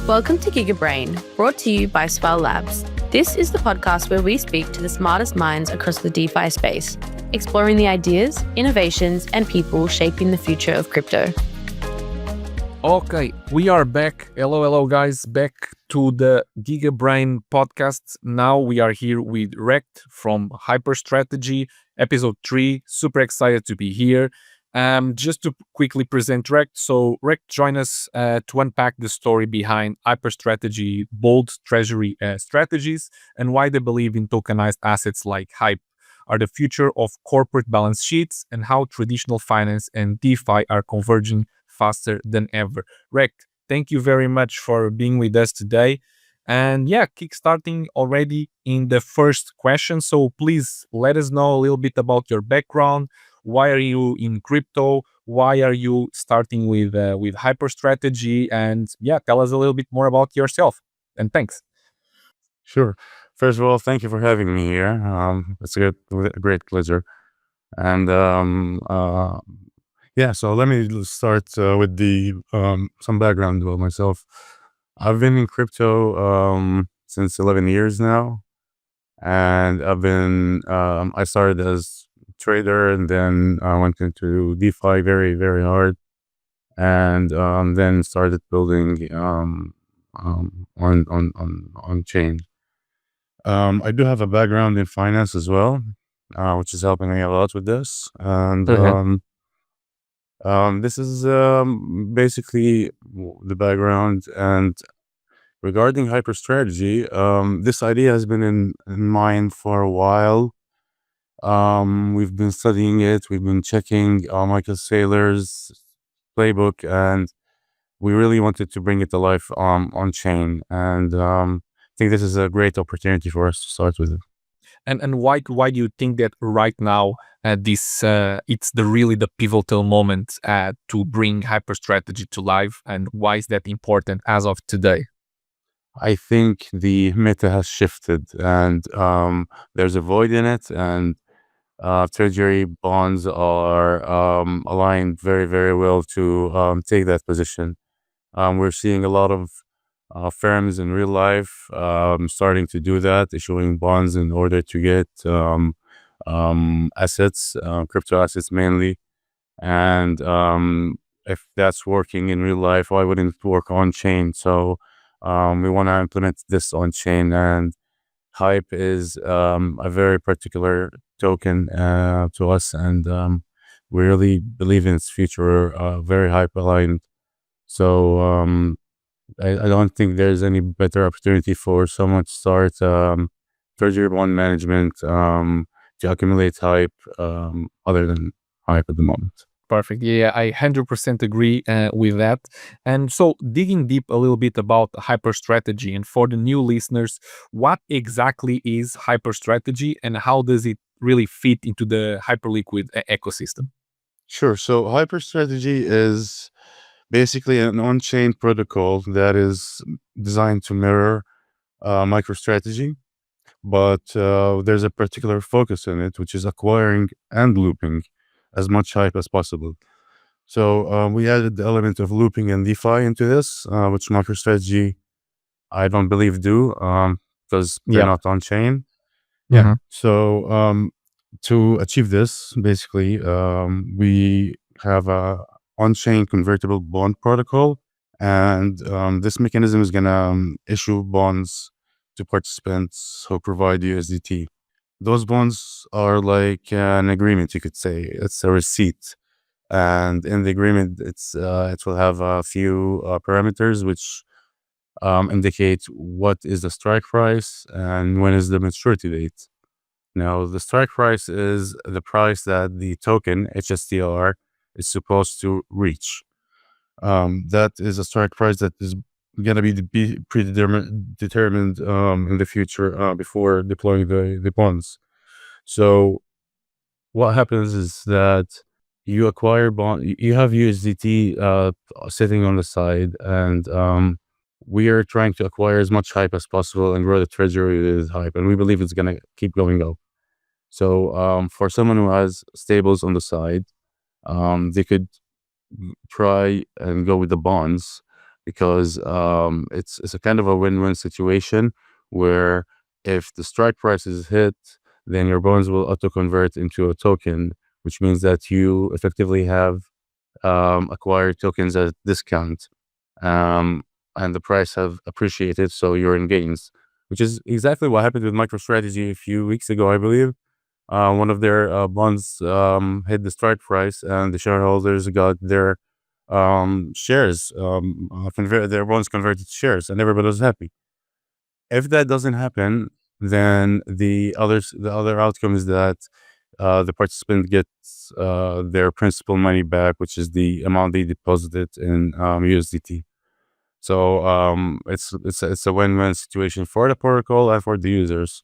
Welcome to GigaBrain, brought to you by Spell Labs. This is the podcast where we speak to the smartest minds across the DeFi space, exploring the ideas, innovations, and people shaping the future of crypto. Okay, we are back. Hello, guys. Back to the GigaBrain podcast. Now we are here with Rekt from HyperStrategy, episode 3. Super excited to be here. Just to quickly present Rekt. So Rekt joined us to unpack the story behind HyperStrategy bold Treasury strategies and why they believe in tokenized assets like Hype are the future of corporate balance sheets and how traditional finance and DeFi are converging faster than ever. Rekt, thank you very much for being with us today. And yeah, kickstarting already in the first question. So please let us know a little bit about your background. Why are you in crypto? Why are you starting with HyperStrategy? And yeah, tell us a little bit more about yourself. And thanks. Sure. First of all, thank you for having me here. It's a great pleasure. And so let me start with the some background about myself. I've been in crypto since 11 years now, and I started as trader, and then I went into DeFi very, very hard, and then started building on chain. I do have a background in finance as well, which is helping me a lot with this. And this is basically the background. And regarding HyperStrategy, this idea has been in mind for a while. We've been studying it. We've been checking Michael Saylor's playbook, and we really wanted to bring it to life on chain. And I think this is a great opportunity for us to start with it. And why do you think that right now it's really the pivotal moment to bring HyperStrategy to life, and why is that important as of today? I think the meta has shifted, and there's a void in it, and Treasury bonds are aligned very, very well to take that position. We're seeing a lot of firms in real life starting to do that, issuing bonds in order to get assets, crypto assets mainly. And if that's working in real life, why wouldn't it work on chain? So we want to implement this on chain, and Hype is a very particular token to us, and we really believe in its future, very Hype aligned. So I don't think there's any better opportunity for someone to start Treasury bond management to accumulate Hype other than Hype at the moment. Perfect. Yeah, I 100% agree with that. And so digging deep a little bit about HyperStrategy, and for the new listeners, what exactly is HyperStrategy and how does it really fit into the Hyperliquid ecosystem? Sure. So HyperStrategy is basically an on-chain protocol that is designed to mirror MicroStrategy, but there's a particular focus in it, which is acquiring and looping as much Hype as possible. So we added the element of looping and DeFi into this, which MicroStrategy, I don't believe do, because they're not on chain. Yeah. So to achieve this, basically, we have a on-chain convertible bond protocol, and this mechanism is gonna issue bonds to participants who provide USDT. Those bonds are like an agreement, you could say. It's a receipt, and in the agreement, it will have a few parameters which indicate what is the strike price and when is the maturity date. Now, the strike price is the price that the token HSTR is supposed to reach. That is a strike price that is gonna be predetermined in the future before deploying the bonds. So what happens is that you acquire you have USDT sitting on the side, and we are trying to acquire as much Hype as possible and grow the treasury with Hype, and we believe it's gonna keep going up. So for someone who has stables on the side, they could try and go with the bonds, because it's a kind of a win-win situation where if the strike price is hit, then your bonds will auto convert into a token, which means that you effectively have acquired tokens at discount, um, and the price have appreciated, so you're in gains, which is exactly what happened with MicroStrategy a few weeks ago, I believe. One of their bonds hit the strike price, and the shareholders got their shares, their bonds converted to shares, and everybody was happy. If that doesn't happen, then the other outcome is that the participant gets their principal money back, which is the amount they deposited in USDT. So it's a win-win situation for the protocol and for the users.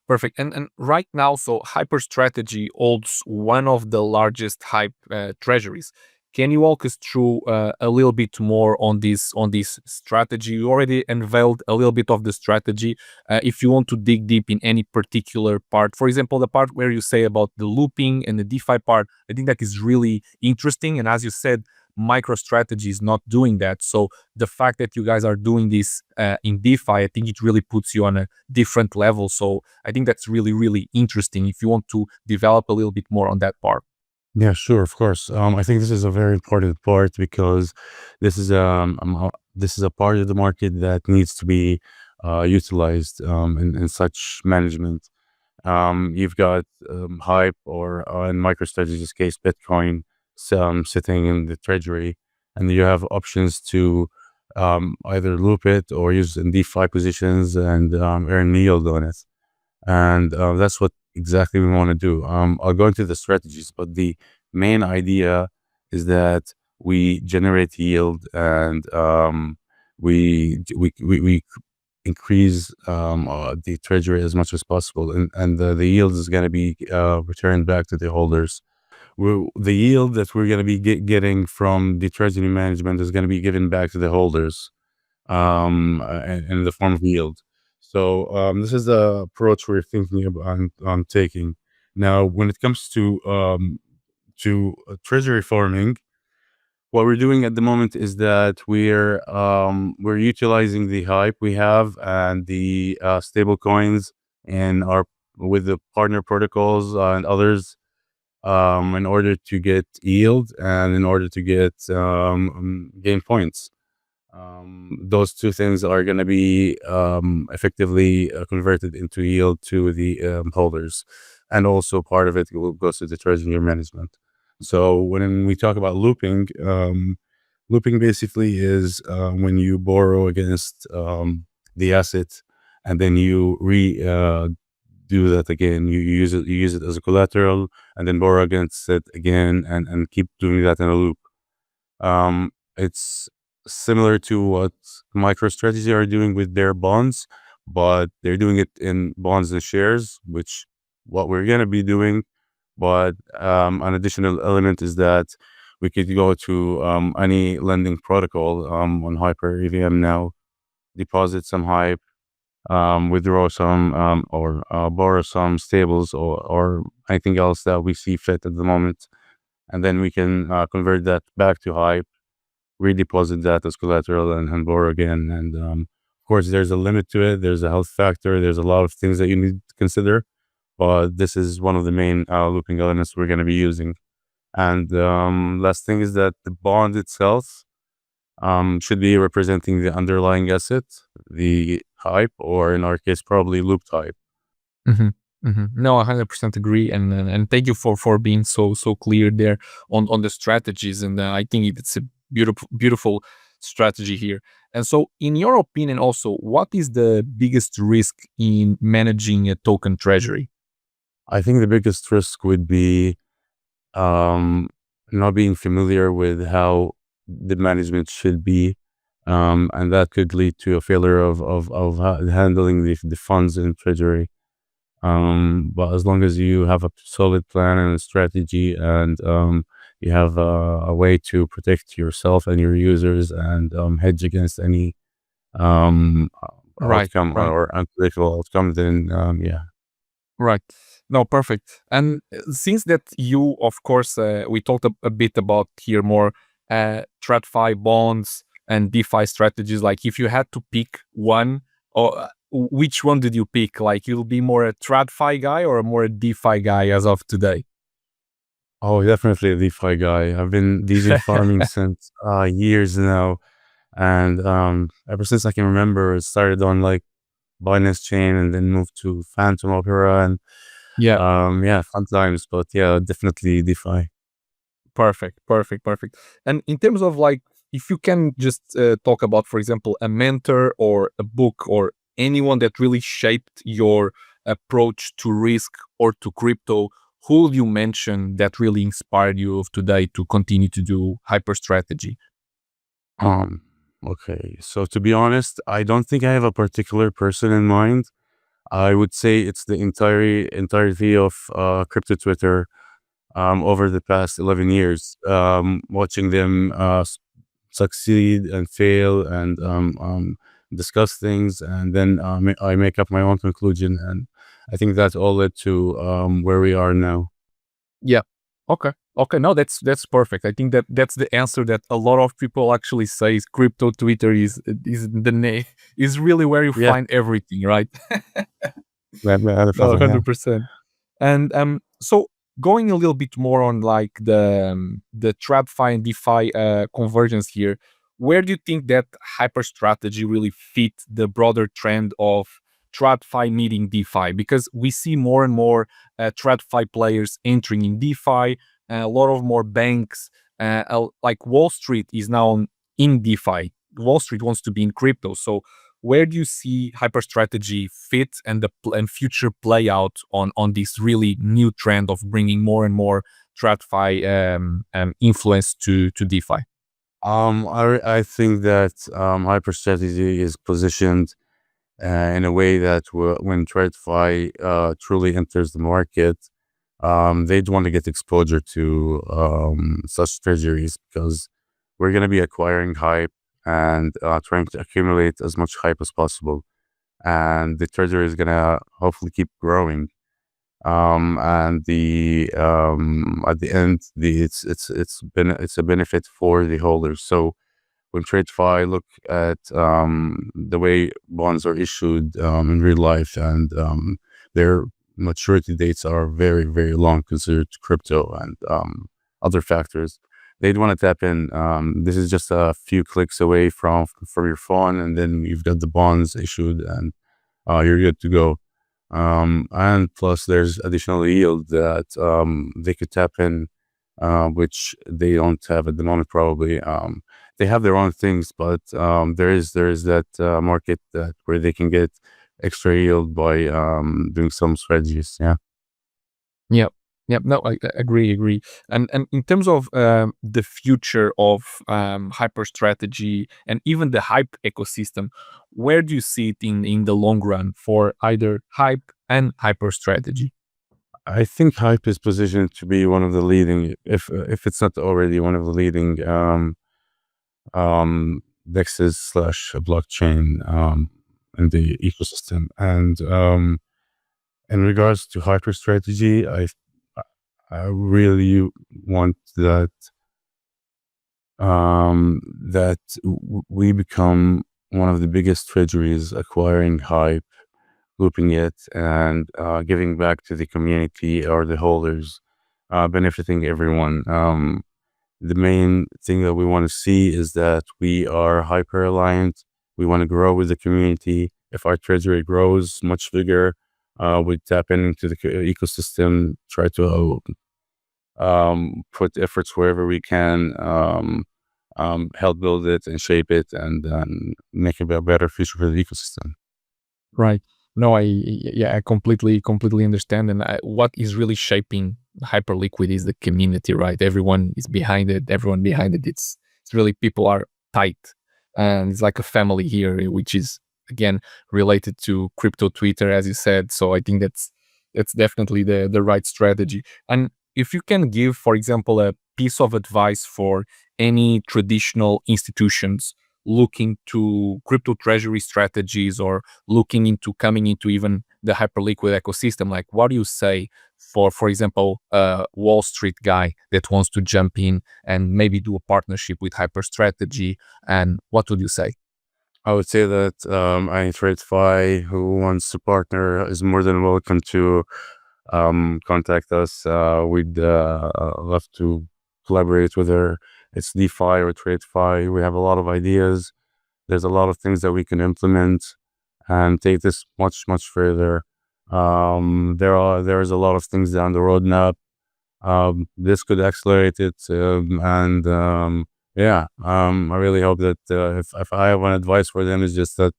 Perfect. And right now, so HyperStrategy holds one of the largest hype treasuries. Can you walk us through a little bit more on this strategy? You already unveiled a little bit of the strategy. If you want to dig deep in any particular part, for example, the part where you say about the looping and the DeFi part, I think that is really interesting. And as you said, MicroStrategy is not doing that. So the fact that you guys are doing this in DeFi, I think it really puts you on a different level. So I think that's really, really interesting if you want to develop a little bit more on that part. Yeah, sure, of course. I think this is a very important part because this is a part of the market that needs to be utilized in such management. You've got Hype or in MicroStrategy's case, Bitcoin, sitting in the Treasury, and you have options to either loop it or use in DeFi positions and earn yield on it. And that's what exactly we want to do. I'll go into the strategies, but the main idea is that we generate yield and we increase the treasury as much as possible, and the yield is going to be returned back to the holders. The yield that we're going to be getting from the treasury management is going to be given back to the holders in the form of yield. So this is the approach we're thinking about on taking. Now, when it comes to treasury farming, what we're doing at the moment is that we're utilizing the hype we have and the stable coins and our with the partner protocols and others in order to get yield and in order to get gain points. Those two things are going to be effectively converted into yield to the holders, and also part of it will go to the treasury management. So when we talk about looping, looping basically is when you borrow against the asset, and then you do that again. You use it as a collateral, and then borrow against it again, and keep doing that in a loop. It's similar to what MicroStrategy are doing with their bonds, but they're doing it in bonds and shares, which what we're going to be doing. But an additional element is that we could go to any lending protocol on Hyper EVM now, deposit some hype, withdraw some or borrow some stables or anything else that we see fit at the moment. And then we can convert that back to hype, redeposit that as collateral, and borrow again. And of course, there's a limit to it. There's a health factor. There's a lot of things that you need to consider. But this is one of the main looping elements we're going to be using. And last thing is that the bond itself should be representing the underlying asset, the hype, or in our case, probably looped hype. No, I 100% agree, and thank you for being so clear there on the strategies, and I think it's a beautiful strategy here. And so, in your opinion, also, what is the biggest risk in managing a token treasury? I think the biggest risk would be not being familiar with how the management should be, and that could lead to a failure of handling the funds in treasury. But as long as you have a solid plan and a strategy, and you have a way to protect yourself and your users and hedge against any outcome or unpredictable outcome, then yeah. Right. No, perfect. And since that you, of course, we talked a bit about here more TradFi bonds, and DeFi strategies, like if you had to pick one, or which one did you pick? Like you'll be more a TradFi guy or more a DeFi guy as of today? Oh, definitely a DeFi guy. I've been DJ farming since years now, and ever since I can remember, it started on like Binance Chain and then moved to Phantom Opera, and Yeah. yeah, fun times. But yeah, definitely DeFi. Perfect. And in terms of like, if you can just talk about, for example, a mentor or a book or anyone that really shaped your approach to risk or to crypto, who will you mention that really inspired you of today to continue to do HyperStrategy? Um, okay. So to be honest, I don't think I have a particular person in mind. I would say it's the entirety of crypto Twitter over the past 11 years, watching them succeed and fail and discuss things, and then I make up my own conclusion, and I think that all led to where we are now. Yeah. Okay. No, that's perfect. I think that's the answer that a lot of people actually say is crypto Twitter is the name is really where you Yeah, find everything, right? yeah. No, 100%. And so going a little bit more on like the TradFi and DeFi convergence here, where do you think that HyperStrategy really fit the broader trend of TradFi meeting DeFi? Because we see more and more TradFi players entering in DeFi, a lot of more banks, like Wall Street is now in DeFi. Wall Street wants to be in crypto. So where do you see HyperStrategy fit and and future play out on this really new trend of bringing more and more TradFi influence to DeFi? I think that HyperStrategy is positioned in a way that when TradFi truly enters the market, they'd want to get exposure to such treasuries, because we're going to be acquiring hype and trying to accumulate as much hype as possible. And the treasury is going to hopefully keep growing. And the at the end, it's a benefit for the holders. So when TradFi look at the way bonds are issued in real life, and their maturity dates are very, very long considered to crypto and other factors, they'd want to tap in. This is just a few clicks away from your phone, and then you've got the bonds issued, and you're good to go. And plus, there's additional yield that they could tap in, which they don't have at the moment. Probably they have their own things, but there is that market that where they can get extra yield by doing some strategies. Yeah. Yep. Yep. No, I agree. And in terms of the future of HyperStrategy and even the hype ecosystem, where do you see it in the long run for either hype and HyperStrategy? I think hype is positioned to be one of the leading, if it's not already one of the leading dexes / blockchain in the ecosystem. And in regards to HyperStrategy, I really want that we become one of the biggest treasuries, acquiring hype, looping it, and giving back to the community or the holders, benefiting everyone. The main thing that we want to see is that we are hyper aligned. We want to grow with the community. If our treasury grows much bigger, we tap into the ecosystem, try to put efforts wherever we can, help build it and shape it, and make it a better future for the ecosystem. Right. No, I completely understand. And what is really shaping Hyperliquid is the community, right? Everyone is behind it. It's really, people are tight, and it's like a family here, which is again related to crypto Twitter, as you said. So I think that's definitely the right strategy. And if you can give, for example, a piece of advice for any traditional institutions looking to crypto treasury strategies, or looking into coming into even the hyperliquid ecosystem. Like, what do you say for example, a Wall Street guy that wants to jump in and maybe do a partnership with HyperStrategy? And what would you say? I would say that any TradFi who wants to partner is more than welcome to contact us. We'd love to collaborate, whether it's DeFi or TradFi. We have a lot of ideas. There's a lot of things that we can implement and take this much, much further. There is a lot of things down the roadmap. This could accelerate it, I really hope that if I have one advice for them, is just that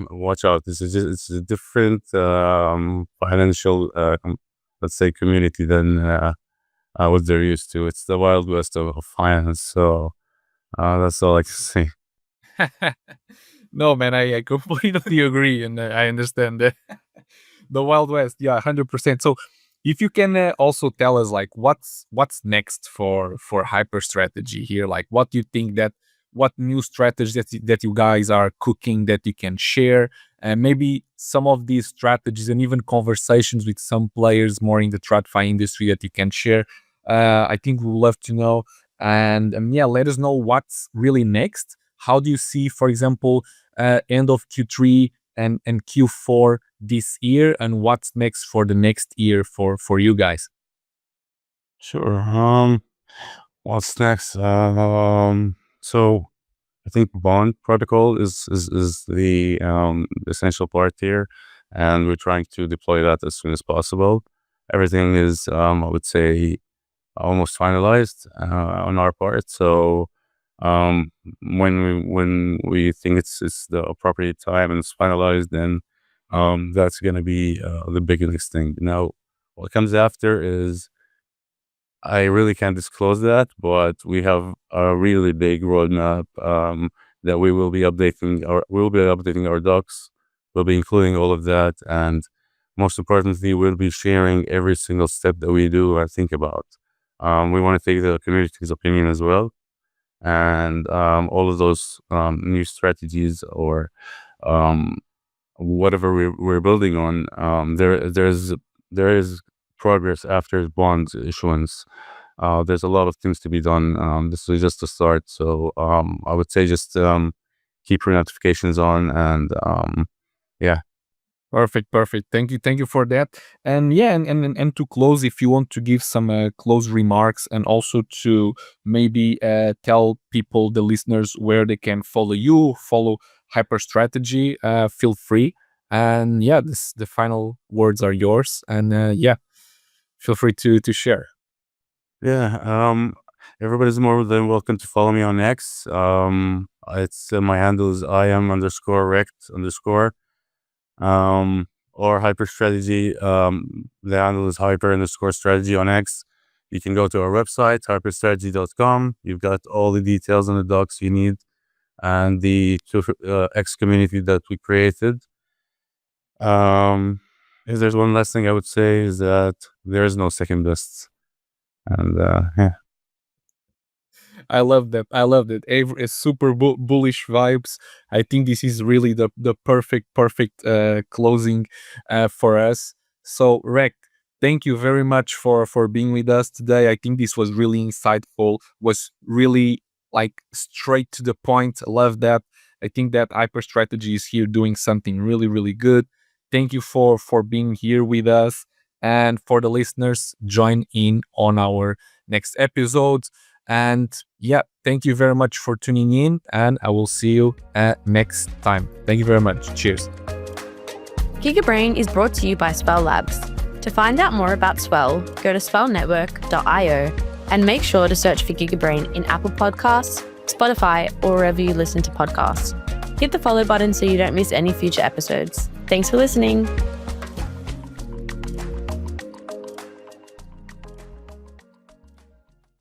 watch out. It's a different financial, let's say, community than what they're used to. It's the Wild West of finance. So that's all I can say. No, man, I completely agree, and I understand that. The Wild West, yeah, 100%. So if you can also tell us, like, what's next for HyperStrategy here? Like, what do you think what new strategies that you guys are cooking that you can share? And maybe some of these strategies and even conversations with some players more in the TradFi industry that you can share. I think we'd love to know. And let us know what's really next. How do you see, for example, end of Q3 and Q4 this year, and what's next for the next year for you guys? Sure. What's next? So I think bond protocol is the essential part here, and we're trying to deploy that as soon as possible. Everything is, I would say, almost finalized on our part. So when we think it's the appropriate time and it's finalized, then that's going to be the biggest thing. Now, what comes after is, I really can't disclose that, but we have a really big roadmap that we will be updating. We'll be updating our docs. We'll be including all of that, and most importantly, we'll be sharing every single step that we do and think about. We want to take the community's opinion as well, and all of those new strategies or whatever we're building on. There is progress after bonds issuance. There's a lot of things to be done. This is just a start. So I would say just keep your notifications on, and yeah. Perfect. Thank you for that. And and to close, if you want to give some close remarks, and also to maybe tell people, the listeners, where they can follow you, follow HyperStrategy, feel free. And the final words are yours. And feel free to share. Yeah. Everybody's more than welcome to follow me on X. It's my handle is IM_Rekt_. Or HyperStrategy. The handle is hyper_strategy on X. You can go to our website, hyperstrategy.com. You've got all the details on the docs you need, and the X community that we created. If there's one last thing I would say, is that there is no second best. And I love that. It's super bullish vibes. I think this is really the perfect closing for us. So, Rekt, thank you very much for being with us today. I think this was really insightful. Was really like straight to the point. I love that. I think that HyperStrategy is here doing something really, really good. Thank you for being here with us, and for the listeners, join in on our next episodes. And thank you very much for tuning in, and I will see you next time. Thank you very much. Cheers. GigaBrain is brought to you by Swell Labs. To find out more about Swell, go to swellnetwork.io and make sure to search for GigaBrain in Apple Podcasts, Spotify, or wherever you listen to podcasts. Hit the follow button so you don't miss any future episodes. Thanks for listening.